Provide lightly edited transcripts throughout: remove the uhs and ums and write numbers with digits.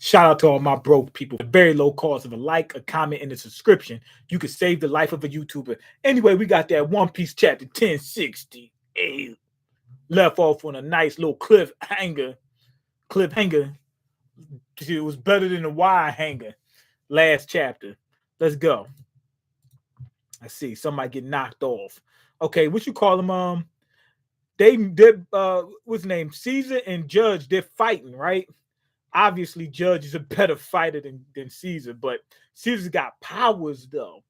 Shout out to all my broke people. The very low cost of a like, a comment, and a subscription. You could save the life of a YouTuber. Anyway, we got that One Piece chapter 1068 left off on a nice little cliffhanger. It was better than the wire hanger last chapter. Let's go. Let's see. Somebody get knocked off. Okay, what you call them? They what's his name? Caesar and Judge, they're fighting, right? Obviously, Judge is a better fighter than Caesar, but Caesar's got powers though.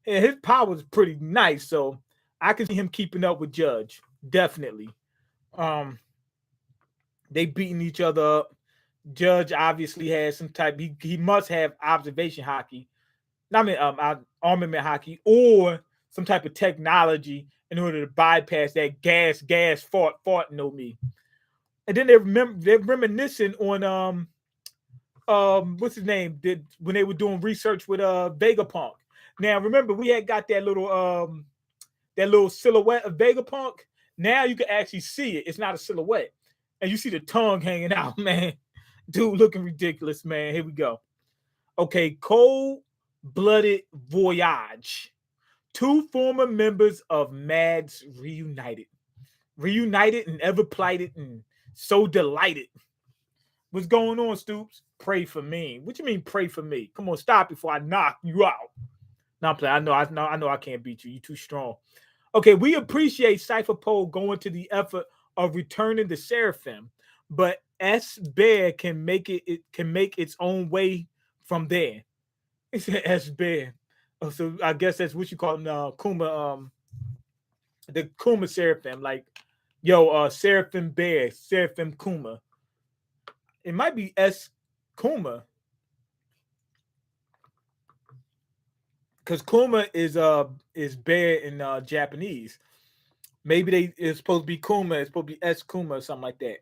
And his powers pretty nice, so I can see him keeping up with Judge. Definitely. Um, they beating each other up. Judge obviously has some type. He must have observation hockey. I mean, armament hockey or some type of technology in order to bypass that fart no me. And then they're reminiscing on what's his name did when they were doing research with Vegapunk. Now remember we had got that little silhouette of Vegapunk. Now you can actually see it. It's not a silhouette, and you see the tongue hanging out, man. Dude looking ridiculous, man. Here we go. Okay, cold-blooded voyage. Two former members of MADS reunited and ever plighted and so delighted. What's going on, Stoops? Pray for me. What you mean, pray for me? Come on, stop before I knock you out. No, I'm playing. I know I can't beat you. You're too strong. Okay, we appreciate Cypher Pole going to the effort of returning the Seraphim, but S Bear can make its own way from there. It said S Bear. Oh, so I guess that's what you call Kuma, the Kuma Seraphim, like Seraphim Bear, Seraphim Kuma. It might be S Kuma. Because Kuma is bear in Japanese. Maybe it's supposed to be Kuma, it's supposed to be S Kuma or something like that.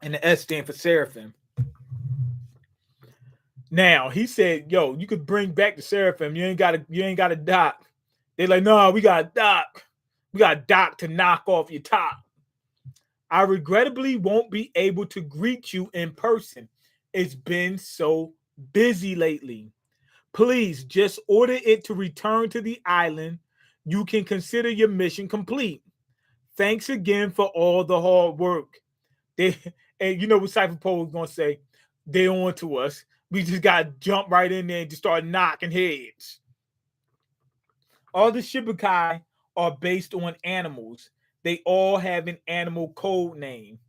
And the S stand for Seraphim. Now he said, "Yo, you could bring back the Seraphim. You ain't got to dock." They're like, "No, we got dock. We got dock to knock off your top. I regrettably won't be able to greet you in person. It's been so busy lately. Please just order it to return to the island. You can consider your mission complete. Thanks again for all the hard work." And you know what Cypher Pole is gonna say? They on to us. We just gotta jump right in there and just start knocking heads. All the Shibukai are based on animals. They all have an animal code name.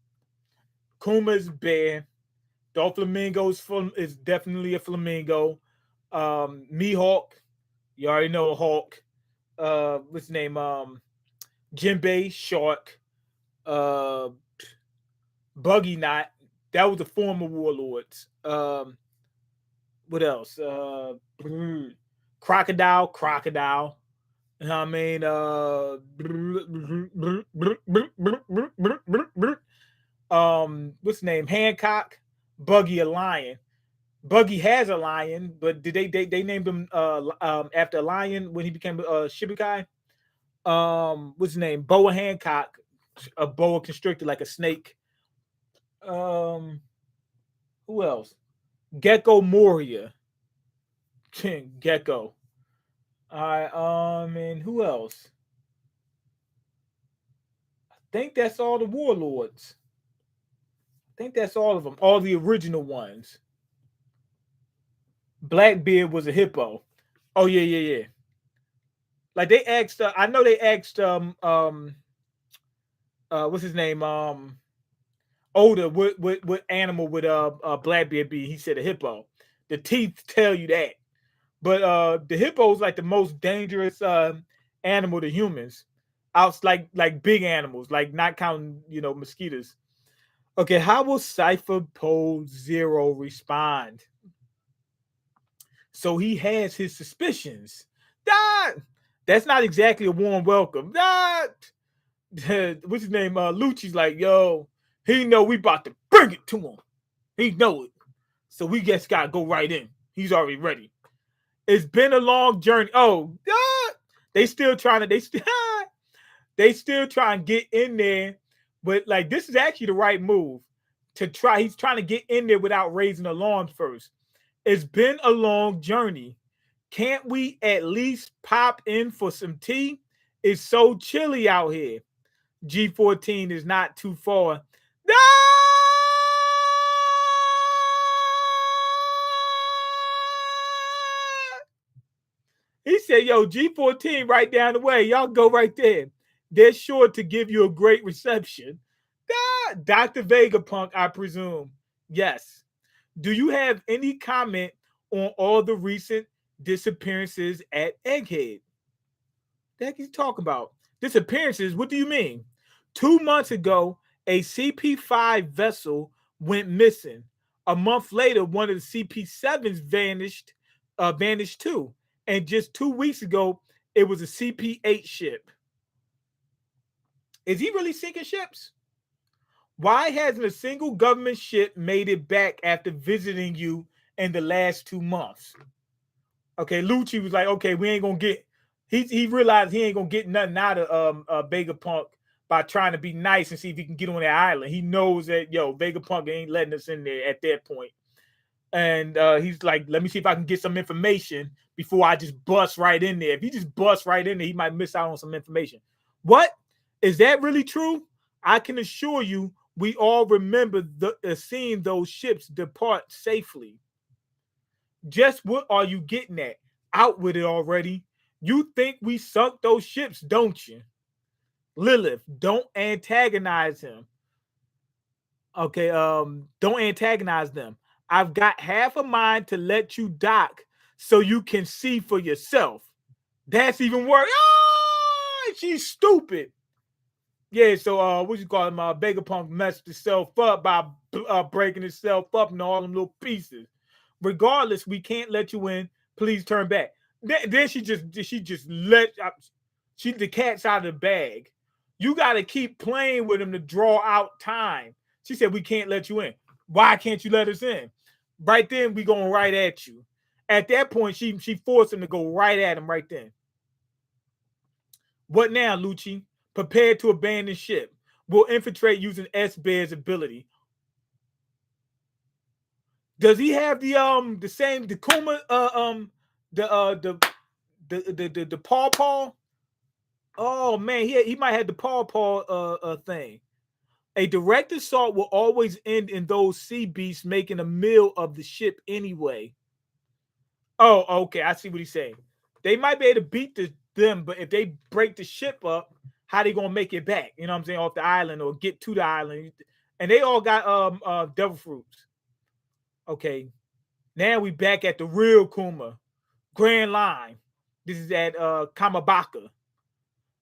Kuma's bear. Doflamingo is definitely a flamingo. Mihawk, you already know Hawk. What's his name? Jinbei, shark. Buggy Knot. That was the former warlords. What else? Crocodile. You know what I mean? What's his name? Hancock. Buggy a lion. Buggy has a lion, but did they named him after a lion when he became Shibukai? What's his name? Boa Hancock, a boa constrictor like a snake. Who else? Gecko Moria. Gecko. All right, and who else? I think that's all the warlords. I think that's all of them. All the original ones. Blackbeard was a hippo. Oh yeah. Like they asked, I know they asked what's his name? Oda, what animal would Blackbeard be? He said a hippo. The teeth tell you that. But the hippo is like the most dangerous animal to humans. Out like big animals, like not counting, mosquitoes. Okay, how will Cypher Pole Zero respond? So he has his suspicions. That's not exactly a warm welcome. What's his name? Lucci's like, yo, he know we about to bring it to him. He know it. So we just gotta go right in. He's already ready. It's been a long journey. Oh, they still trying to they still try and get in there, but like this is actually the right move. He's trying to get in there without raising alarms first. It's been a long journey. Can't we at least pop in for some tea? It's so chilly out here. G14 is not too far. He said, yo, G14 right down the way. Y'all go right there. They're sure to give you a great reception. Dr. Vegapunk, I presume. Yes. Do you have any comment on all the recent disappearances at Egghead? The heck you talking about? Disappearances? What do you mean? 2 months ago, a CP5 vessel went missing. A month later, one of the CP7s vanished too. And just 2 weeks ago, it was a CP8 ship. Is he really sinking ships? Why hasn't a single government ship made it back after visiting you in the last 2 months? Okay, Lucci was like, okay, we ain't gonna get. He realized he ain't gonna get nothing out of Vegapunk by trying to be nice and see if he can get on that island. He knows that Vegapunk ain't letting us in there at that point. And he's like, let me see if I can get some information before I just bust right in there. If he just busts right in there, he might miss out on some information. What? Is that really true? I can assure you, we all remember seeing those ships depart safely. Just what are you getting at? Out with it already. You think we sunk those ships, don't you? Lilith, don't antagonize him. Okay, don't antagonize them. I've got half a mind to let you dock so you can see for yourself. That's even worse. Oh, she's stupid. Yeah, so what you call him? Vegapunk messed himself up by breaking himself up into all them little pieces. Regardless, we can't let you in. Please turn back. Then she the cat's out of the bag. You got to keep playing with him to draw out time. She said we can't let you in. Why can't you let us in? Right then, we going right at you. At that point, she forced him to go right at him right then. What now, Lucci? Prepared to abandon ship. Will infiltrate using S-Bear's ability. Does he have the same Kuma the paw? Oh man, he might have the paw thing. A direct assault will always end in those sea beasts making a meal of the ship anyway. Oh, okay, I see what he's saying. They might be able to beat them, but if they break the ship up, how they gonna make it back? You know what I'm saying, off the island or get to the island? And they all got devil fruits. Okay, now we back at the real Kuma, Grand Line. This is at Kamabaka.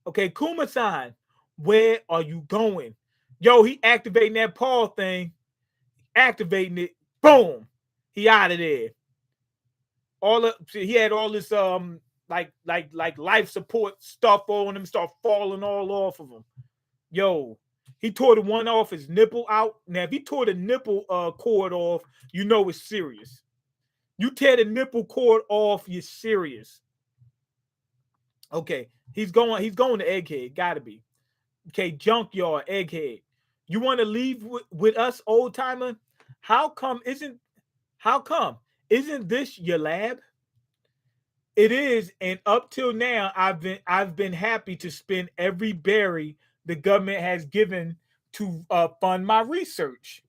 Okay, Kuma-san, where are you going? Yo, he activating that paw thing, activating it. Boom, he out of there. He had all this like life support stuff on him, start falling all off of him. Yo, he tore the one off his nipple out. Now, if he tore the nipple cord off, you know it's serious. You tear the nipple cord off, you're serious. Okay, he's going to Egghead. Gotta be. Okay, junkyard, Egghead. You want to leave with us, old timer? How come? Isn't this your lab? It is, and up till now, I've been happy to spend every berry the government has given to fund my research.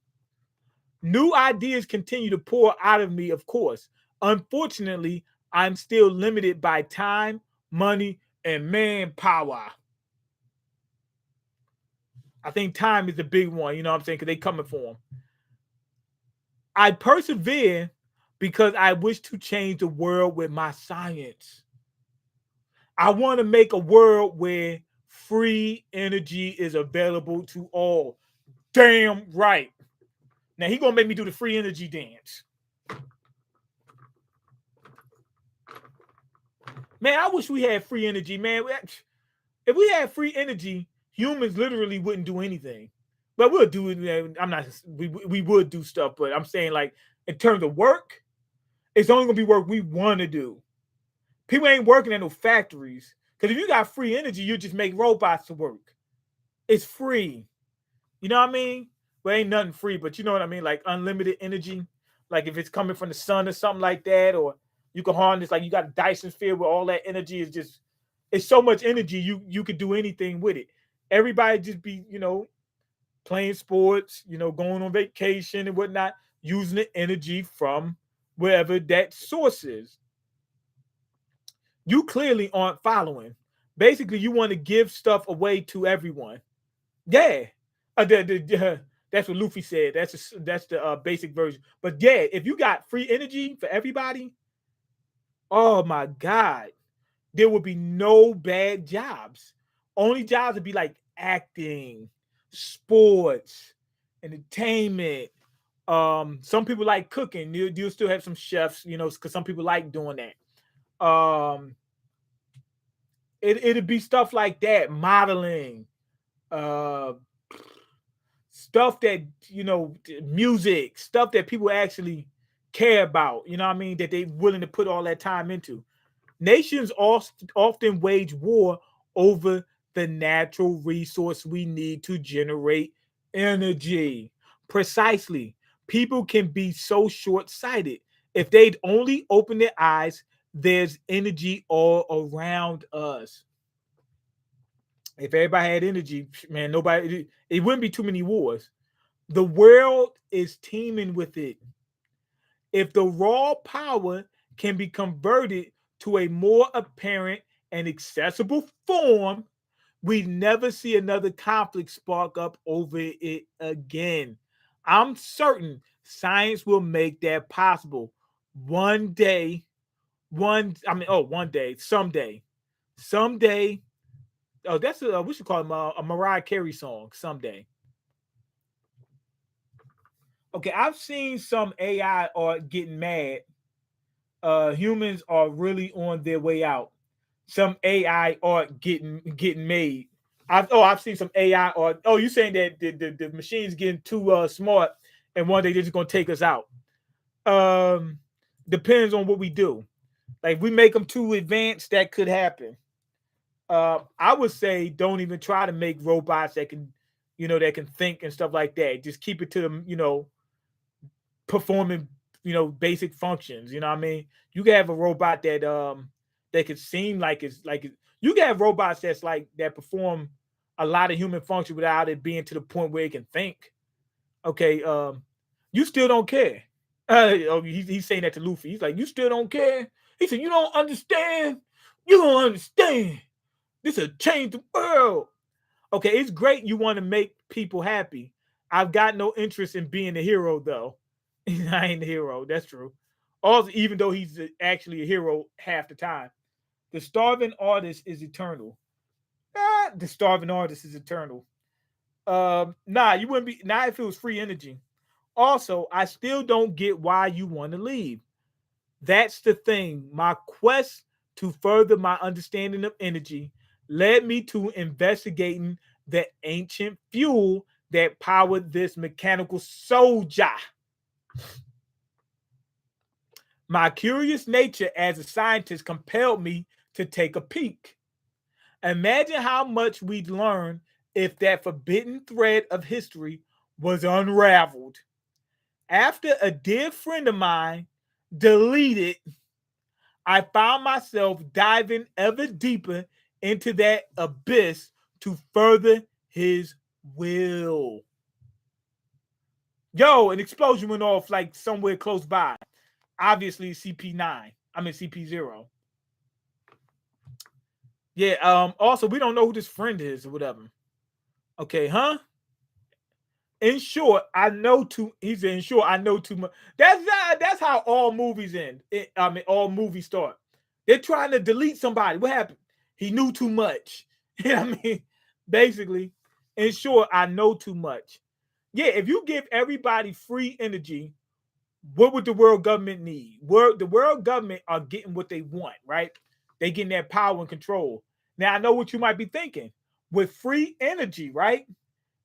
New ideas continue to pour out of me, of course. Unfortunately, I'm still limited by time, money, and manpower. I think time is the big one, you know what I'm saying? Because they coming for him. I persevere because I wish to change the world with my science. I want to make a world where free energy is available to all. Damn right. Now he gonna make me do the free energy dance. Man, I wish we had free energy, man. If we had free energy, humans literally wouldn't do anything. But we'll do it. I'm not. We would do stuff, but I'm saying like in terms of work, it's only gonna be work we want to do. People ain't working at no factories because if you got free energy, you just make robots to work. It's free. You know what I mean? well, ain't nothing free, but you know what I mean, like unlimited energy. Like if it's coming from the sun or something like that, or you can harness like you got a Dyson sphere where all that energy is just it's so much energy you could do anything with it. Everybody just be playing sports, going on vacation and whatnot, using the energy from wherever that source is. You clearly aren't following. Basically, you want to give stuff away to everyone. Yeah, that's what Luffy said. That's the basic version. But yeah, if you got free energy for everybody, oh my god, there would be no bad jobs. Only jobs would be like acting, sports, entertainment. Some people like cooking. You'll still have some chefs, because some people like doing that. It'd be stuff like that, modeling, uh, stuff that music, stuff that people actually care about. You know what I mean? That they willing to put all that time into. Nations often wage war over the natural resource we need to generate energy. Precisely. People can be so short sighted. If they'd only open their eyes, there's energy all around us. If everybody had energy, man, it wouldn't be too many wars. The world is teeming with it. If the raw power can be converted to a more apparent and accessible form, we never see another conflict spark up over it again. I'm certain science will make that possible one day. One day, someday. Oh, that's we should call him a Mariah Carey song. Someday. Okay, I've seen some AI art getting mad. Humans are really on their way out. Some AI art getting made. I've seen some AI art. Oh, you saying that the machines getting too smart and one day they're just gonna take us out? Um, Depends on what we do. Like if we make them too advanced, that could happen. I would say don't even try to make robots that can think and stuff like that. Just keep it to them, performing, basic functions. You know what I mean? You can have a robot that could seem you can have robots that's like that perform a lot of human function without it being to the point where it can think. Okay, you still don't care. He's saying that to Luffy. He's like, you still don't care. He said, you don't understand. You don't understand. This will change the world. Okay, it's great you want to make people happy. I've got no interest in being a hero, though. I ain't a hero. That's true. Also, even though he's actually a hero half the time, the starving artist is eternal. The starving artist is eternal. Nah, you wouldn't be. Not if it was free energy. Also, I still don't get why you want to leave. That's the thing. My quest to further my understanding of energy led me to investigating the ancient fuel that powered this mechanical soldier. My curious nature as a scientist compelled me to take a peek. Imagine how much we'd learn if that forbidden thread of history was unraveled. After a dear friend of mine deleted, I found myself diving ever deeper into that abyss to further his will. Yo, an explosion went off like somewhere close by. Obviously, CP9. I mean CP0. Yeah. Also, we don't know who this friend is or whatever. Okay, huh? In short, I know too. He said, "In short, I know too much." That's how all movies end. All movies start. They're trying to delete somebody. What happened? He knew too much. You know what I mean? Basically, in short, I know too much. Yeah, if you give everybody free energy, what would the world government need? The world government are getting what they want, right? They getting that power and control. Now I know what you might be thinking. With free energy, right?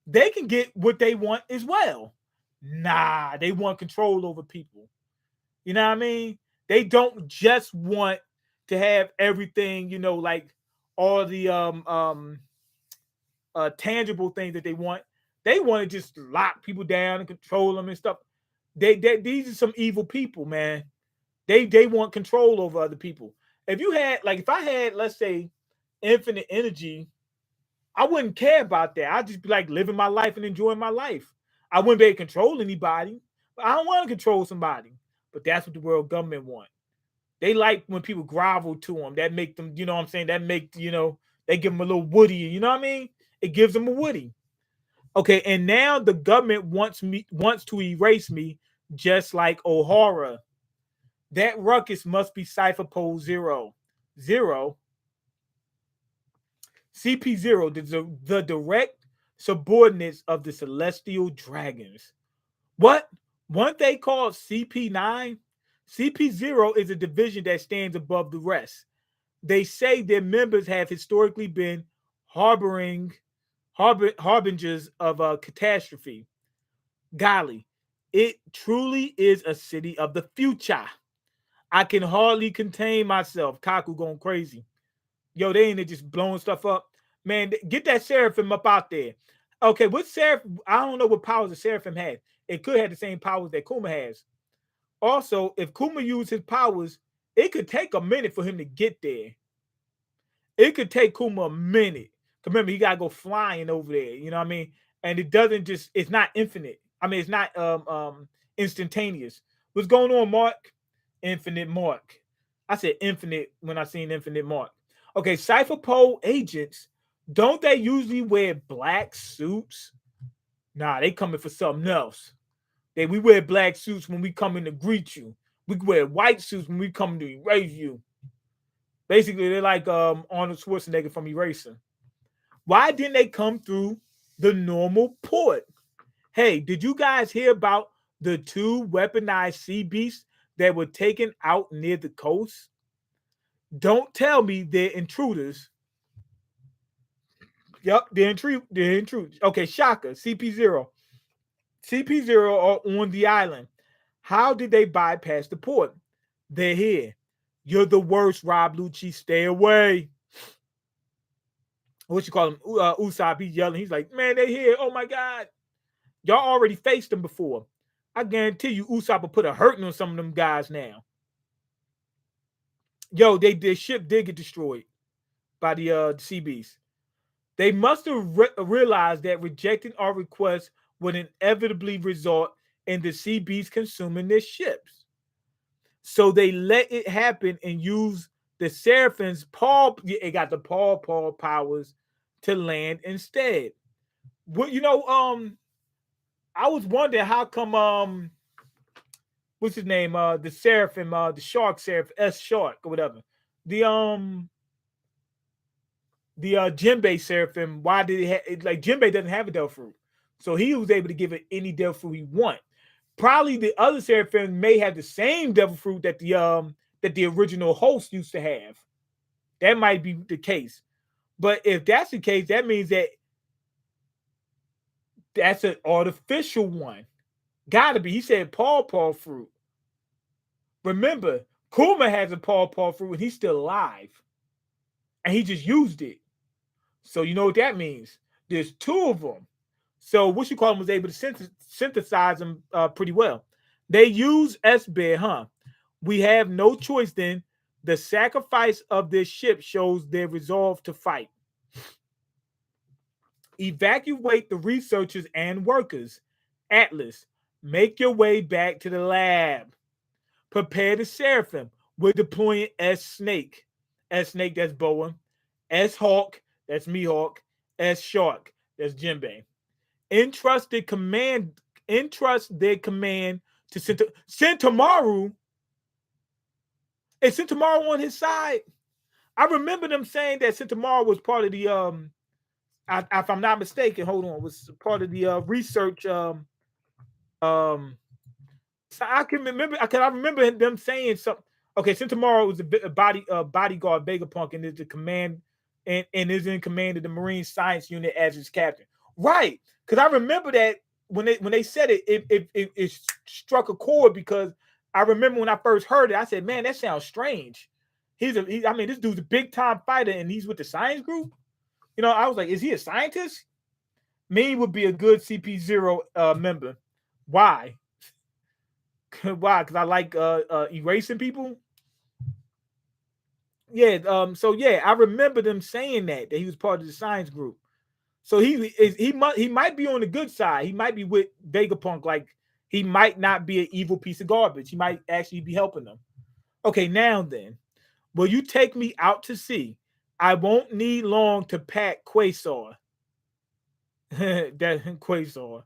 They can get what they want as well. Nah, they want control over people. You know what I mean? They don't just want to have everything, like all the tangible things that they want. They want to just lock people down and control them and stuff. These are some evil people, man. They want control over other people. If you had like if I had, let's say, infinite energy, I wouldn't care about that. I'd just be like living my life and enjoying my life. I wouldn't be able to control anybody. But I don't want to control somebody. But that's what the world government want. They like when people grovel to them. That make them, you know what I'm saying? That make, they give them a little woody, you know what I mean? It gives them a woody. Okay, and now the government wants to erase me just like O'Hara. That ruckus must be cipher pole 0. 0. CP0, the direct subordinates of the celestial dragons. What? Weren't they called CP9? CP0 is a division that stands above the rest. They say their members have historically been harbingers of a catastrophe. Golly, it truly is a city of the future. I can hardly contain myself. Kaku going crazy. Yo, they ain't just blowing stuff up. Man, get that Seraphim up out there. Okay, what Seraphim? I don't know what powers the Seraphim had. It could have the same powers that Kuma has. Also, if Kuma used his powers, it could take a minute for him to get there. It could take Kuma a minute. Remember, he gotta go flying over there. You know what I mean? And it doesn't just. It's not infinite. I mean, it's not instantaneous. What's going on, Mark? Infinite Mark. I said infinite when I seen infinite Mark. Okay, Cypher Pole agents, don't they usually wear black suits? Nah, they coming for something else. We wear black suits when we come in to greet you. We wear white suits when we come to erase you. Basically, they're like Arnold Schwarzenegger from Eraser. Why didn't they come through the normal port? Hey, did you guys hear about the 2 weaponized sea beasts that were taken out near the coast? Don't tell me they're intruders. Yep, they're intruders. Okay, Shaka, CP0. CP0 are on the island. How did they bypass the port? They're here. You're the worst, Rob Lucci. Stay away. What you call him? Usopp, he's yelling. He's like, man, they here. Oh my God. Y'all already faced them before. I guarantee you, Usopp will put a hurting on some of them guys now. Yo, their ship did get destroyed by the sea beast. They must have realized that rejecting our request would inevitably result in the sea beast consuming their ships. So they let it happen and use the Seraphim's paw. It got the paw powers to land instead. What I was wondering how come what's his name? The Seraphim, the Shark Seraphim, S Shark or whatever. The Jinbei Seraphim, why did it have like Jinbei doesn't have a Devil Fruit. So he was able to give it any Devil Fruit he want. Probably the other Seraphim may have the same Devil Fruit that the original host used to have. That might be the case. But if that's the case, that means that that's an artificial one. Gotta be. He said paw fruit. Remember, Kuma has a paw fruit and he's still alive. And he just used it. So you know what that means. There's 2 of them. So what you call them was able to synthesize them pretty well. They use S-Bear, huh? We have no choice then. The sacrifice of this ship shows their resolve to fight. Evacuate the researchers and workers. Atlas, make your way back to the lab. Prepare the Seraphim. We're deploying S-Snake. S-Snake, that's Boa. S-Hawk, that's Mihawk. S-Shark, that's Jinbei. Entrust their command to Sentomaru. Is Sentomaru on his side? I remember them saying that Sentomaru was part of the if I'm not mistaken, hold on, was part of the research. So I can remember. I remember them saying something. Okay, Sentomaru was a bodyguard Vegapunk and is the command and is in command of the Marine Science Unit as its captain. Right, because I remember that when they said it struck a chord because I remember when I first heard it, I said, "Man, that sounds strange." I mean, this dude's a big time fighter and he's with the science group. You know, I was like, "Is he a scientist?" Me would be a good CP0 member. Why? Why? Because I like erasing people. Yeah. So yeah, I remember them saying that he was part of the science group. So he might be on the good side. He might be with Vegapunk. Like he might not be an evil piece of garbage. He might actually be helping them. Okay, now then, will you take me out to sea? I won't need long to pack Quasar. That Quasar.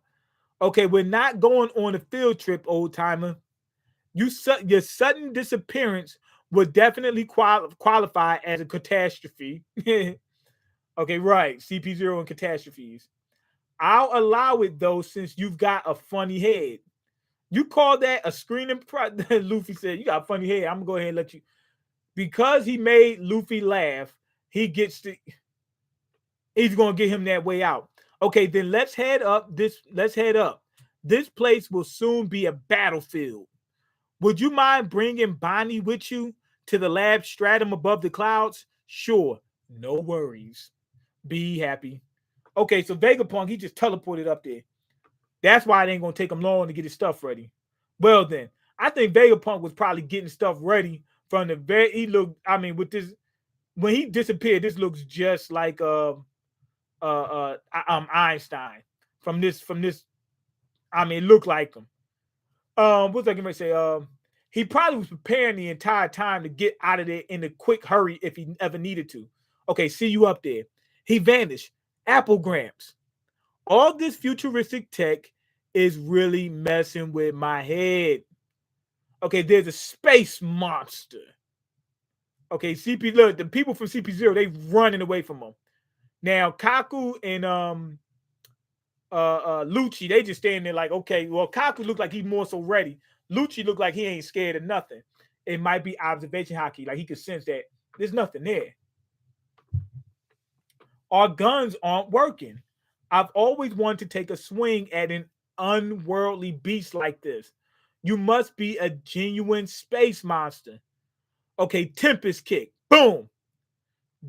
Okay, we're not going on a field trip, old timer. Your sudden disappearance would definitely qualify as a catastrophe. Okay, right. CP0 and catastrophes. I'll allow it though, since you've got a funny head. You call that a screening? Luffy said, "You got a funny head. I'm gonna go ahead and let you." Because he made Luffy laugh, he gets to. He's gonna get him that way out. Okay, then let's head up. Let's head up. This place will soon be a battlefield. Would you mind bringing Bonnie with you to the lab stratum above the clouds? Sure, no worries. Be happy. Okay, so Vegapunk, he just teleported up there. That's why it ain't gonna take him long to get his stuff ready. Well then, I think Vegapunk was probably getting stuff ready from the very. He looked. I mean, with this, when he disappeared, this looks just like Einstein from this. I mean, it looked like him. What's I gonna say? He probably was preparing the entire time to get out of there in a quick hurry if he ever needed to. Okay, see you up there. He vanished. Apple Gramps. All this futuristic tech is really messing with my head. Okay, there's a space monster. Okay, CP. Look, the people from CP0 they running away from him. Now Kaku and Lucci, they just standing there like, okay, well, Kaku looked like he's more so ready. Lucci looked like he ain't scared of nothing. It might be observation hockey, like he could sense that there's nothing there. Our guns aren't working. I've always wanted to take a swing at an unworldly beast like this. You must be a genuine space monster. Okay, Tempest kick. Boom.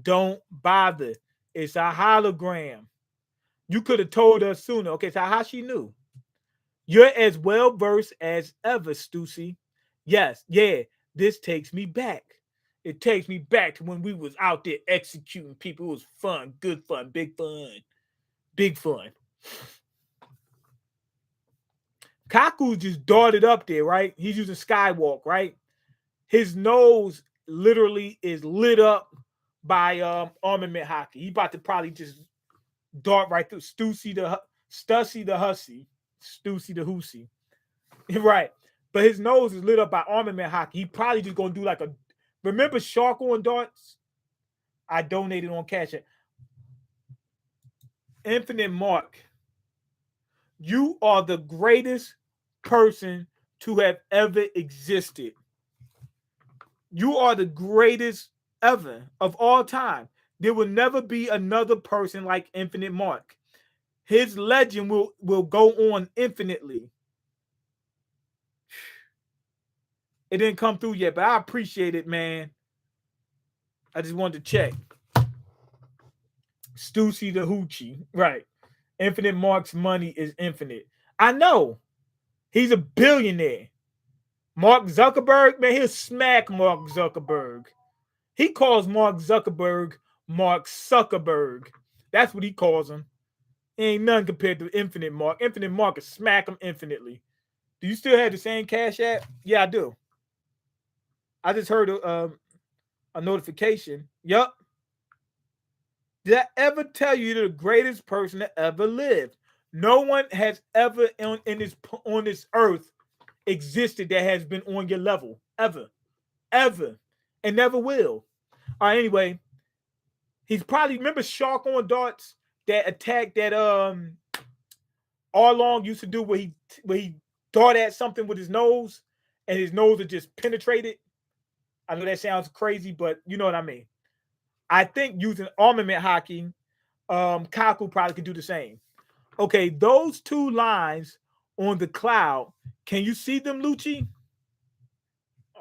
Don't bother. It's a hologram. You could have told us sooner. Okay, so how she knew? You're as well versed as ever, Stussy. Yes, yeah, this takes me back. It takes me back to when we was out there executing people. It was fun, good fun, big fun, big fun. Kaku just darted up there, right? He's using Skywalk, right? His nose literally is lit up by armament hockey. He about to probably just dart right through Stussy the Hussy. Stussy the Hussy. Right. But his nose is lit up by armament hockey. He probably just gonna do like a remember Shark on darts? I donated on CashApp. Infinite Mark. You are the greatest person to have ever existed. You are the greatest ever of all time. There will never be another person like Infinite Mark. His legend will go on infinitely. It didn't come through yet, but I appreciate it, man. I just wanted to check. Stussy the Hoochie. Right. Infinite Mark's money is infinite. I know. He's a billionaire. Mark Zuckerberg, man, he'll smack Mark Zuckerberg. He calls Mark Zuckerberg Mark Zuckerberg. That's what he calls him. Ain't none compared to Infinite Mark. Infinite Mark will smack him infinitely. Do you still have the same Cash App? Yeah, I do. I just heard a notification. Yup. Did I ever tell you you're the greatest person that ever lived? No one has ever on this earth existed that has been on your level ever, ever, and never will. All right. Anyway, he's probably remember Shark on darts that attack that Arlong used to do where he dart at something with his nose and his nose would just penetrate it. I know that sounds crazy, but you know what I mean. I think using armament hockey, Kaku probably could do the same. Okay, those two lines on the cloud, can you see them, Lucci?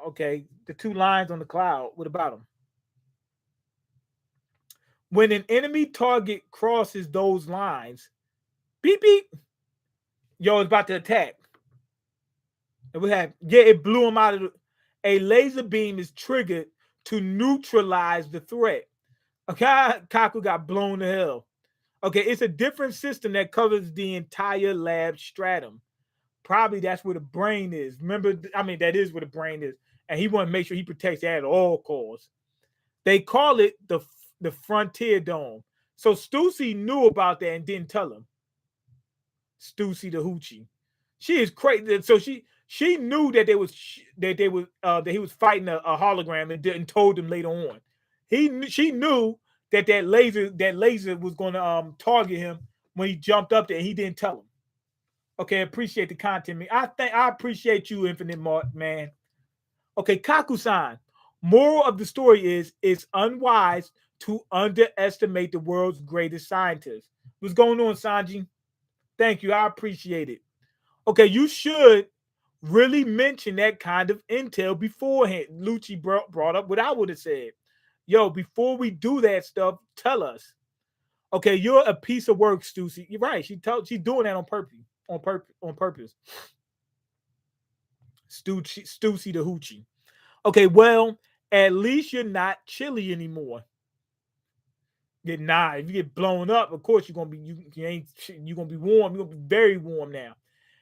Okay, the two lines on the cloud. What about them? When an enemy target crosses those lines, Beep beep. Yo, it's about to attack. And we have, yeah, it blew him out of the. A laser beam is triggered to neutralize the threat. Okay, Kaku got blown to hell. Okay, it's a different system that covers the entire lab stratum. Probably that's where the brain is. Remember, I mean, that is where the brain is. And he want to make sure he protects that at all costs. They call it the Frontier Dome. So Stussy knew about that and didn't tell him. Stussy the Hoochie. She is crazy. So she knew that that he was fighting a hologram and told him later on. She knew that laser was going to target him when he jumped up there and he didn't tell him. Okay, appreciate the content. I appreciate you, Infinite Mark, man. Okay, Kaku-san. Moral of the story is it's unwise to underestimate the world's greatest scientist. What's going on, Sanji? Thank you. I appreciate it. Okay, you should really mention that kind of intel beforehand. Lucci brought up what I would have said. Yo, before we do that stuff, tell us. Okay, you're a piece of work, Stussy. You're right. She's doing that on purpose. On purpose. Stussy the Hoochie. Okay, well, at least you're not chilly anymore. If you get blown up, of course you're gonna be you're gonna be warm. You're gonna be very warm now.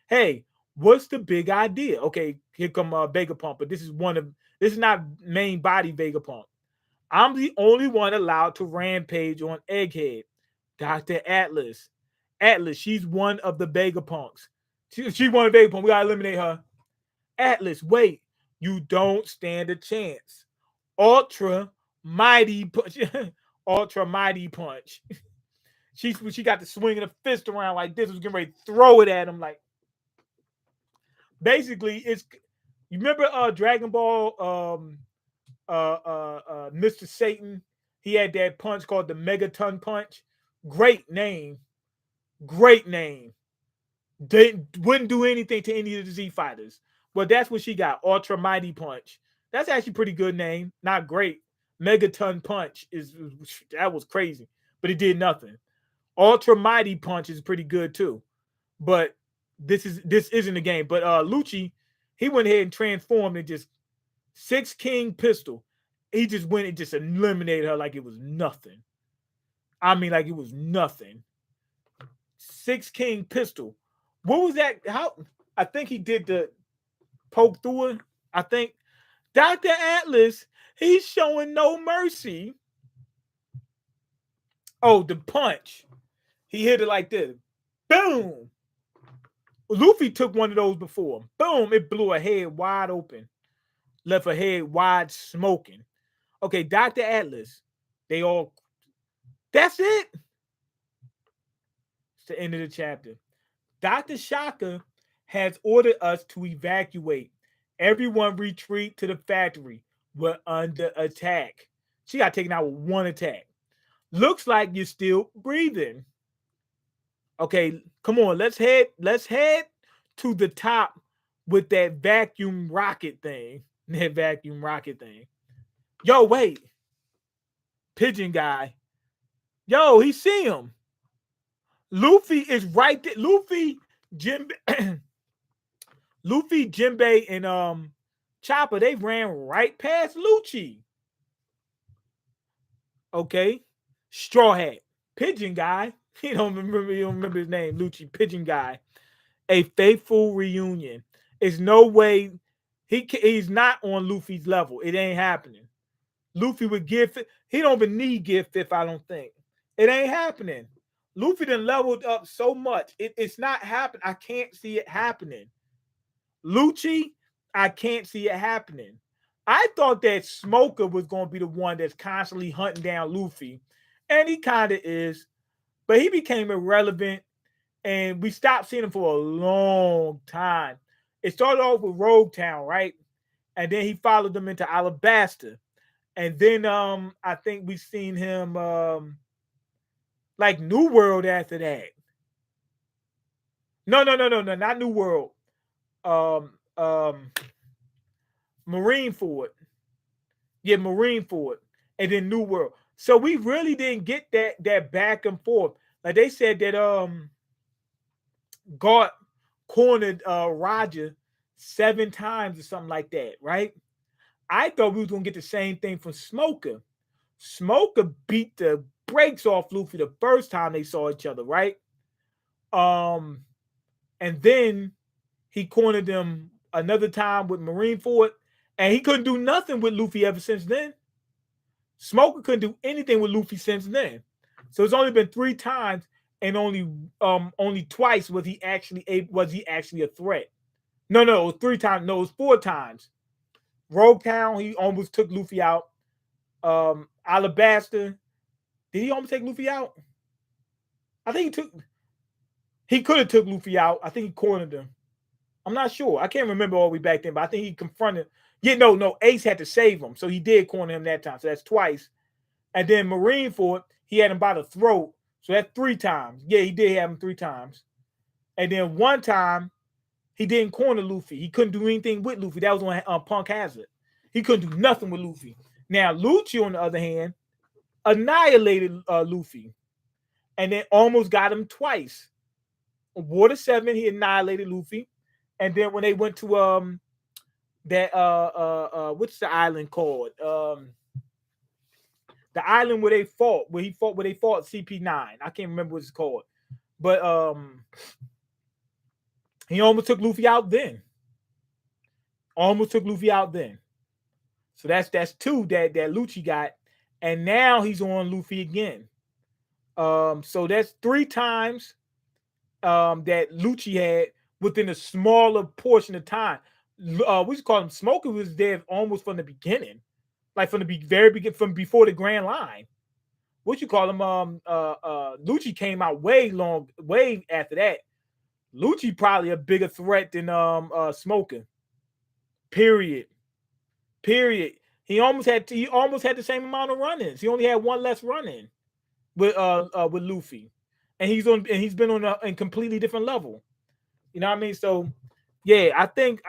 Hey, what's the big idea? Okay, here come Vegapunk, but this is not main body Vegapunk. I'm the only one allowed to rampage on Egghead. Dr. Atlas. Atlas, she's one of the Vegapunks. She's one of the Vegapunk. We gotta eliminate her. Atlas, wait, you don't stand a chance. Ultra mighty punch. Ultra mighty punch. She got the swinging a fist around like this, was getting ready to throw it at him. Like basically, it's you remember Dragon Ball Mr. Satan? He had that punch called the Megaton Punch. Great name. Great name. Wouldn't do anything to any of the Z fighters. Well, that's what she got. Ultra Mighty Punch. That's actually pretty good name. Not great. Megaton Punch that was crazy, but it did nothing. Ultra Mighty Punch is pretty good too, but this isn't a game. But Lucci, he went ahead and transformed and just Six King Pistol. He just went and just eliminated her like it was nothing. I mean, like it was nothing. Six King Pistol. What was that? How? I think he did the poke through it. I think Dr. Atlas, he's showing no mercy. Oh, the punch. He hit it like this. Boom. Luffy took one of those before. Boom. It blew her head wide open. Left her head wide smoking. Okay, Dr. Atlas. That's it. It's the end of the chapter. Dr. Shaka has ordered us to evacuate. Everyone retreat to the factory. We're under attack. She got taken out with one attack. Looks like you're still breathing. Okay, come on. Let's head to the top with that vacuum rocket thing. That vacuum rocket thing. Yo, wait. Pigeon guy. Yo, he see him. Luffy is right there. Luffy, Jinbei, and Chopper, they ran right past Lucci. Okay. Straw Hat. Pigeon guy. You don't remember his name. Lucci, Pigeon guy. A faithful reunion. There's no way he's not on Luffy's level. It ain't happening. Luffy would give it. He don't even need give fifth, I don't think. It ain't happening. Luffy done leveled up so much. It's not happening. I can't see it happening. Lucci, I can't see it happening. I thought that Smoker was going to be the one that's constantly hunting down Luffy. And he kind of is. But he became irrelevant. And we stopped seeing him for a long time. It started off with Rogue Town, right? And then he followed them into Alabasta. And then I think we've seen him like New World after that. No, not New World. Marineford. Yeah, Marineford. And then New World. So we really didn't get that back and forth. Like they said that Garp cornered Roger 7 times or something like that, right? I thought we was gonna get the same thing from Smoker. Smoker beat the brakes off Luffy the first time they saw each other, right? Um, and then he cornered him another time with Marineford, and he couldn't do nothing with Luffy ever since then. Smoker couldn't do anything with Luffy since then. So it's only been 3 times, and only twice was he actually a threat. No, it was 3 times. No, it was 4 times. Rogue Town, he almost took Luffy out. Alabasta, did he almost take Luffy out? I think he could have took Luffy out. I think he cornered him. I'm not sure. I can't remember all the way back then, but I think he confronted. Yeah, no, Ace had to save him, so he did corner him that time. So that's twice. And then Marineford, he had him by the throat, so that's 3 times. Yeah, he did have him 3 times. And then one time, he didn't corner Luffy. He couldn't do anything with Luffy. That was on Punk Hazard. He couldn't do nothing with Luffy. Now, Lucci, on the other hand, annihilated Luffy. And then almost got him twice. Water 7, he annihilated Luffy. And then when they went to what's the island called? The island where they fought, where they fought CP9. I can't remember what it's called. But he almost took Luffy out then. So that's 2 that Lucci got. And now he's on Luffy again. So that's 3 times that Lucci had within a smaller portion of time. We just call him Smoker was there almost from the beginning, like from the very beginning, from before the Grand Line. What you call him? Lucci came out way after that. Lucci probably a bigger threat than Smoker. Period. He almost had the same amount of run-ins. He only had 1 less run-in with Luffy, and he's been on a completely different level. You know what I mean? So yeah, I think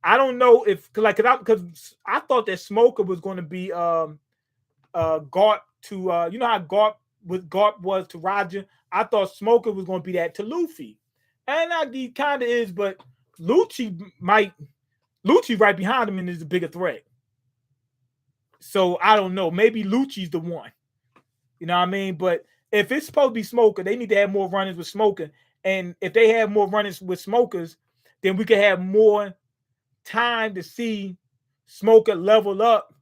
I don't know if because I thought that Smoker was going to be Garp to you know how Garp was to Roger. I thought Smoker was going to be that to Luffy, and he kind of is, but Lucci right behind him and is a bigger threat. So I don't know. Maybe Lucci's the one. You know what I mean? But if it's supposed to be Smoker, they need to have more run-ins with Smoker. And if they have more run-ins with Smokers, then we could have more time to see Smoker level up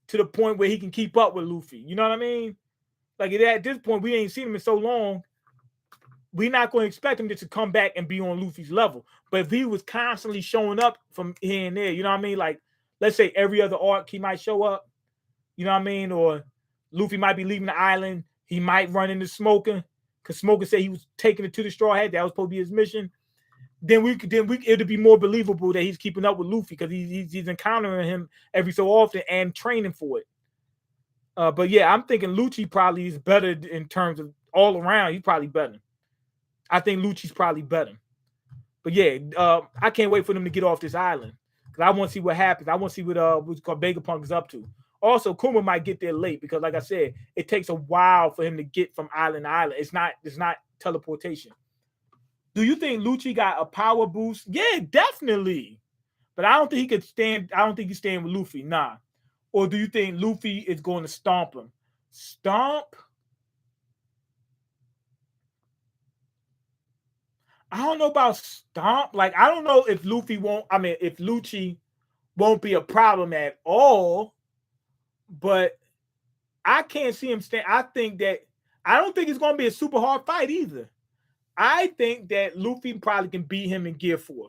to the point where he can keep up with Luffy. You know what I mean? Like at this point, we ain't seen him in so long. We're not going to expect him to come back and be on Luffy's level. But if he was constantly showing up from here and there, you know what I mean? Like, let's say every other arc he might show up. You know what I mean? Or Luffy might be leaving the island. He might run into Smoker because Smoker said he was taking it to the Straw Hat. That was supposed to be his mission. Then it'd be more believable that he's keeping up with Luffy because he's encountering him every so often and training for it. But yeah, I'm thinking Lucci probably is better in terms of all around. He's probably better. I think Lucci's probably better. But yeah, I can't wait for them to get off this island because I want to see what happens. I want to see what's called Vegapunk is up to. Also, Kuma might get there late because, like I said, it takes a while for him to get from island to island. It's not teleportation. Do you think Lucci got a power boost? Yeah, definitely. But I don't think he could stand. I don't think he's staying with Luffy. Nah. Or do you think Luffy is going to stomp him? Stomp? I don't know about stomp. Like, I don't know if Lucci won't be a problem at all. But I can't see him stand. I don't think it's going to be a super hard fight either. I think that Luffy probably can beat him in Gear 4.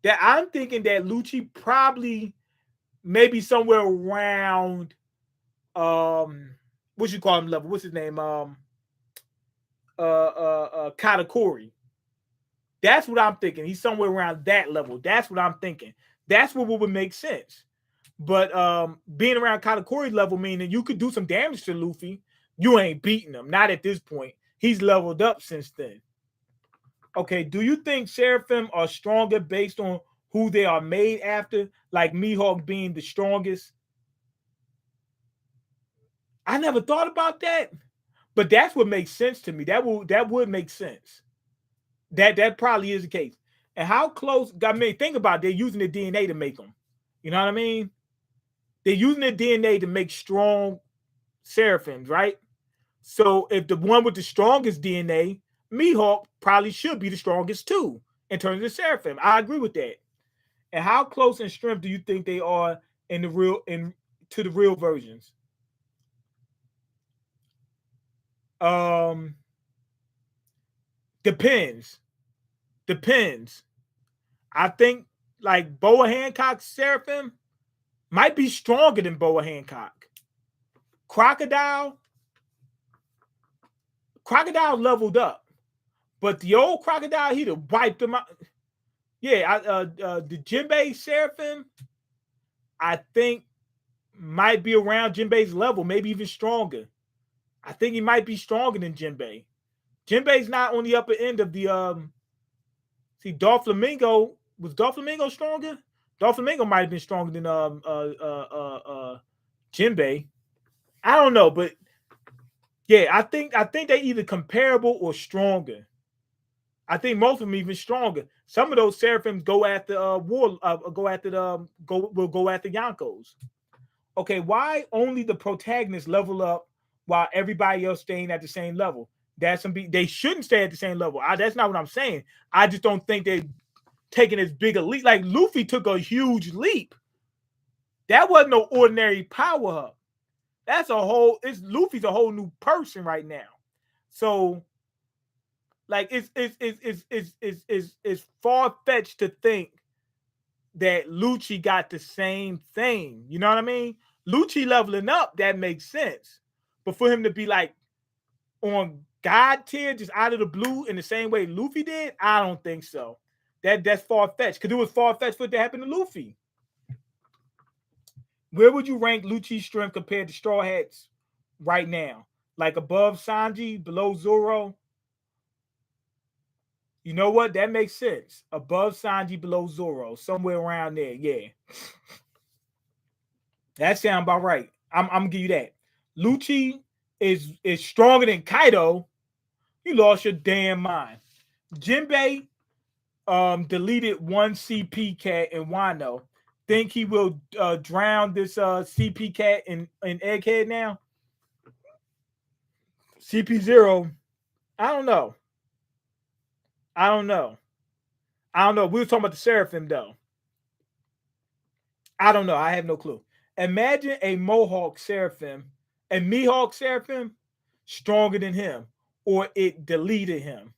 That I'm thinking that Lucci probably maybe somewhere around what you call him level? What's his name? Katakuri. That's what I'm thinking. He's somewhere around that level. That's what I'm thinking. That's what would make sense. But being around Katakuri's level meaning you could do some damage to Luffy. You ain't beating him. Not at this point. He's leveled up since then. Okay, do you think Seraphim are stronger based on who they are made after? Like Mihawk being the strongest? I never thought about that. But that's what makes sense to me. That would make sense. That probably is the case. And how close? I mean, think about it, they're using the DNA to make them. You know what I mean? They're using the DNA to make strong seraphims, right? So if the one with the strongest DNA, Mihawk probably should be the strongest too in terms of seraphim. I agree with that. And how close in strength do you think they are in the real in to the real versions? Um, depends. Depends. I think like Boa Hancock's seraphim might be stronger than Boa Hancock. Crocodile, Crocodile leveled up, but the old Crocodile he'd have wiped him out. Yeah, the Jinbei seraphim, I think might be around Jinbei's level, maybe even stronger. I think he might be stronger than Jinbei. Jinbei's not on the upper end of the see Doflamingo. Was Doflamingo stronger? Doflamingo might have been stronger than Jinbei. I don't know, but yeah, I think they either comparable or stronger. I think most of them even stronger. Some of those seraphims go after will go after Yonkos. Okay, why only the protagonists level up while everybody else staying at the same level? They shouldn't stay at the same level. That's not what I'm saying. I just don't think they're taking as big a leap. Like Luffy took a huge leap. That wasn't no ordinary power up. Luffy's a whole new person right now. So like it's far fetched to think that Lucci got the same thing. You know what I mean? Lucci leveling up, that makes sense. But for him to be like on God tier, just out of the blue in the same way Luffy did, I don't think so. That's far fetched because it was far fetched for it to happen to Luffy. Where would you rank Lucci's strength compared to Straw Hat's right now? Like above Sanji, below Zoro? You know what? That makes sense. Above Sanji, below Zoro, somewhere around there. Yeah, that sounds about right. I'm gonna give you that. Lucci is stronger than Kaido. You lost your damn mind. Jinbei deleted one CP cat in Wano. Think he will drown this CP cat in Egghead now? CP0, I don't know. I don't know. We were talking about the Seraphim though. I don't know. I have no clue. Imagine a Mohawk Seraphim, a Mihawk Seraphim stronger than him, or it deleted him.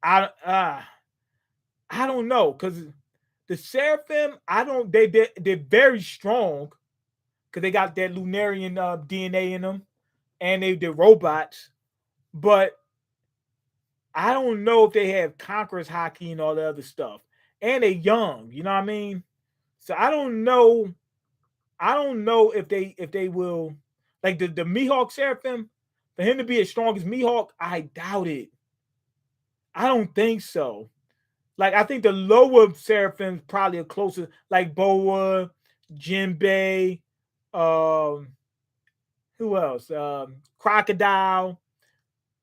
I don't know because the Seraphim, they're very strong because they got that Lunarian DNA in them, and they're robots. But I don't know if they have Conqueror's Haki and all the other stuff, and they're young. You know what I mean? So I don't know. I don't know if they will like the Mihawk Seraphim for him to be as strong as Mihawk. I doubt it. I don't think so. Like I think the lower Seraphims probably are closer, like Boa, Jinbei, who else? Crocodile.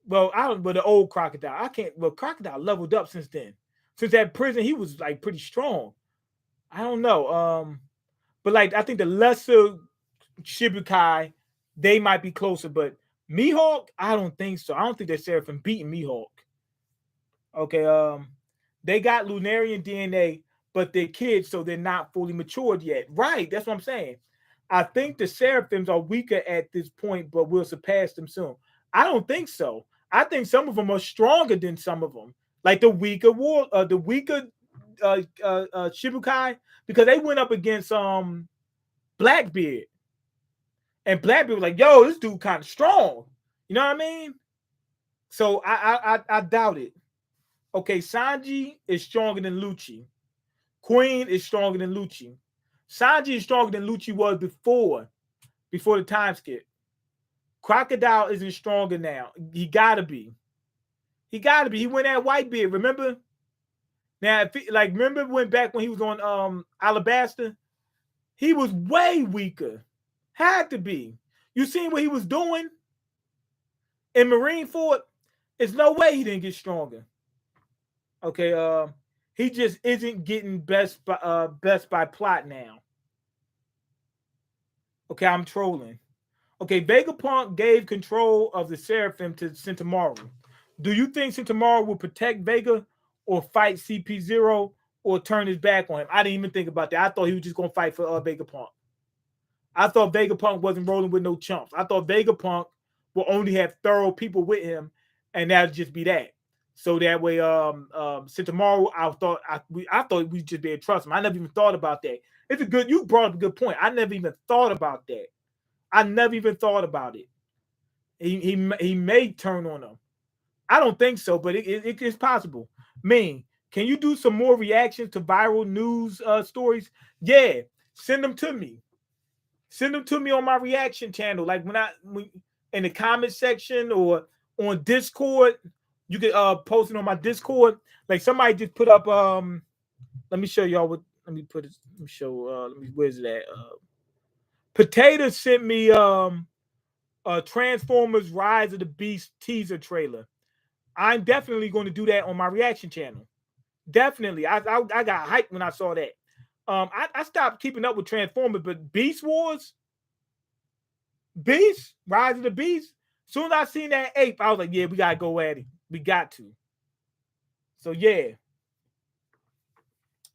Well, I don't. But the old Crocodile, I can't. Well, Crocodile leveled up since then. Since that prison, he was like pretty strong. I don't know. But like I think the lesser Shibukai, they might be closer. But Mihawk, I don't think so. I don't think that Seraphim beating Mihawk. Okay. They got Lunarian DNA, but they're kids, so they're not fully matured yet. Right. That's what I'm saying. I think the Seraphims are weaker at this point, but we'll surpass them soon. I don't think so. I think some of them are stronger than some of them, like the weaker Shibukai, because they went up against Blackbeard, and Blackbeard was like, "Yo, this dude kind of strong." You know what I mean? So I doubt it. Okay, Sanji is stronger than Lucci. Queen is stronger than Lucci. Sanji is stronger than Lucci was before the time skip. Crocodile isn't stronger now. He gotta be. He went at Whitebeard. Remember? Now, remember when he was on Alabasta? He was way weaker. Had to be. You seen what he was doing? In Marineford, there's no way he didn't get stronger. Okay, he just isn't getting best by plot now. Okay, I'm trolling. Okay, Vegapunk gave control of the Seraphim to Sentomaru. Do you think Sentomaru will protect Vega or fight CP0 or turn his back on him? I didn't even think about that. I thought he was just gonna fight for Vegapunk. I thought Vegapunk wasn't rolling with no chumps. I thought Vegapunk will only have thorough people with him, and that'd just be that. So that way, Sentomaru, I thought we just be able to trust him. I never even thought about that. It's a good. You brought up a good point. I never even thought about that. I never even thought about it. He may turn on them. I don't think so, but it's possible. Mean, can you do some more reactions to viral news stories? Yeah, send them to me. Send them to me on my reaction channel, like when in the comment section or on Discord. You can post it on my Discord. Like somebody just put up. Let me show y'all what. Let me put it. Let me show. Where's it at? Potato sent me Transformers Rise of the Beast teaser trailer. I'm definitely going to do that on my reaction channel. Definitely. I got hyped when I saw that. I stopped keeping up with Transformers, but Beast Wars, Rise of the Beast. Soon as I seen that ape, I was like, yeah, we gotta go at it. We got to. So yeah.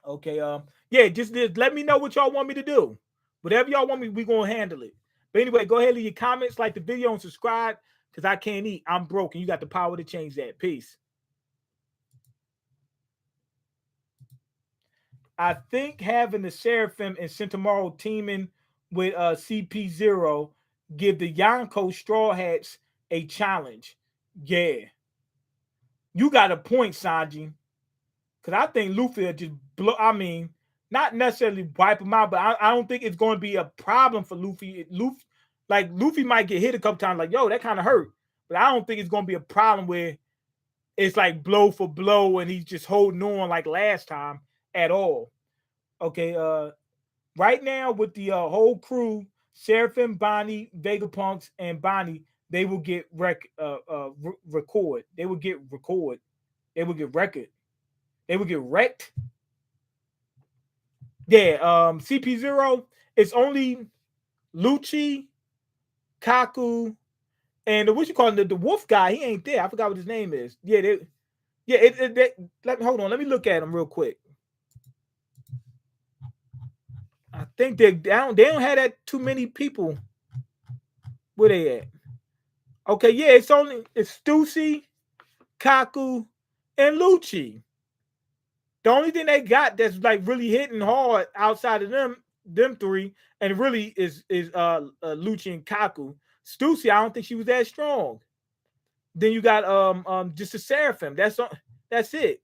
Okay. Yeah, just let me know what y'all want me to do. Whatever y'all want me, we gonna handle it. But anyway, go ahead and leave your comments, like the video, and subscribe because I can't eat. I'm broke, and you got the power to change that. Peace. I think having the Seraphim and Sentomaru teaming with CP0 give the Yonko Straw Hats a challenge. Yeah. You got a point, Sanji. Because I think Luffy will just blow. I mean, not necessarily wipe him out, but I don't think it's going to be a problem for Luffy. Luffy might get hit a couple times, like, yo, that kind of hurt. But I don't think it's going to be a problem where it's like blow for blow and he's just holding on like last time at all. Okay, right now with the whole crew, Seraphim, Bonnie, Vegapunks, and Bonnie, they will get record. They will get record. They will get record. They will get wrecked. Yeah, CP0. It's only Lucci, Kaku, and what you call him, the wolf guy. He ain't there. I forgot what his name is. Yeah, hold on. Let me look at him real quick. I think they don't have that too many people. Where they at? Okay, yeah, it's Stussy, Kaku, and Lucci. The only thing they got that's like really hitting hard outside of them three, and really is Lucci and Kaku. Stussy, I don't think she was that strong. Then you got just a Seraphim. That's it.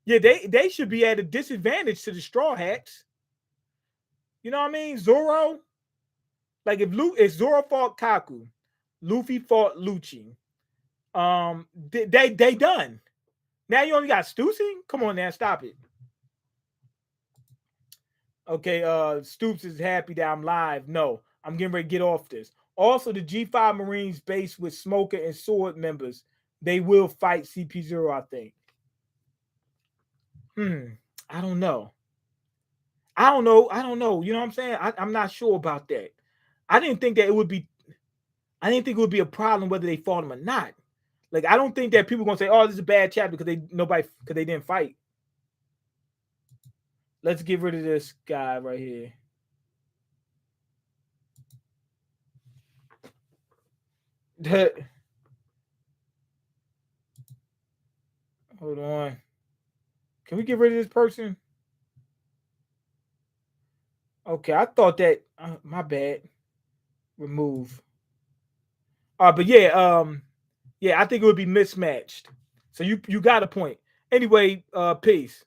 Yeah, they should be at a disadvantage to the Straw Hats. You know what I mean? Zoro, like if Zoro fought Kaku, Luffy fought Lucci, they done. Now you only got Stussy? Come on now, stop it. Okay, Stoops is happy that I'm live. No, I'm getting ready to get off this. Also, the G5 Marines base with Smoker and Sword members, they will fight CP0, I think. I don't know. I don't know. You know what I'm saying? I'm not sure about that. I didn't think it would be a problem whether they fought him or not. Like, I don't think that people are gonna say, "Oh, this is a bad chapter" because they didn't fight. Let's get rid of this guy right here. Hold on. Can we get rid of this person? Okay, I thought that. My bad. Remove. But yeah, I think it would be mismatched. So you got a point. Anyway, peace.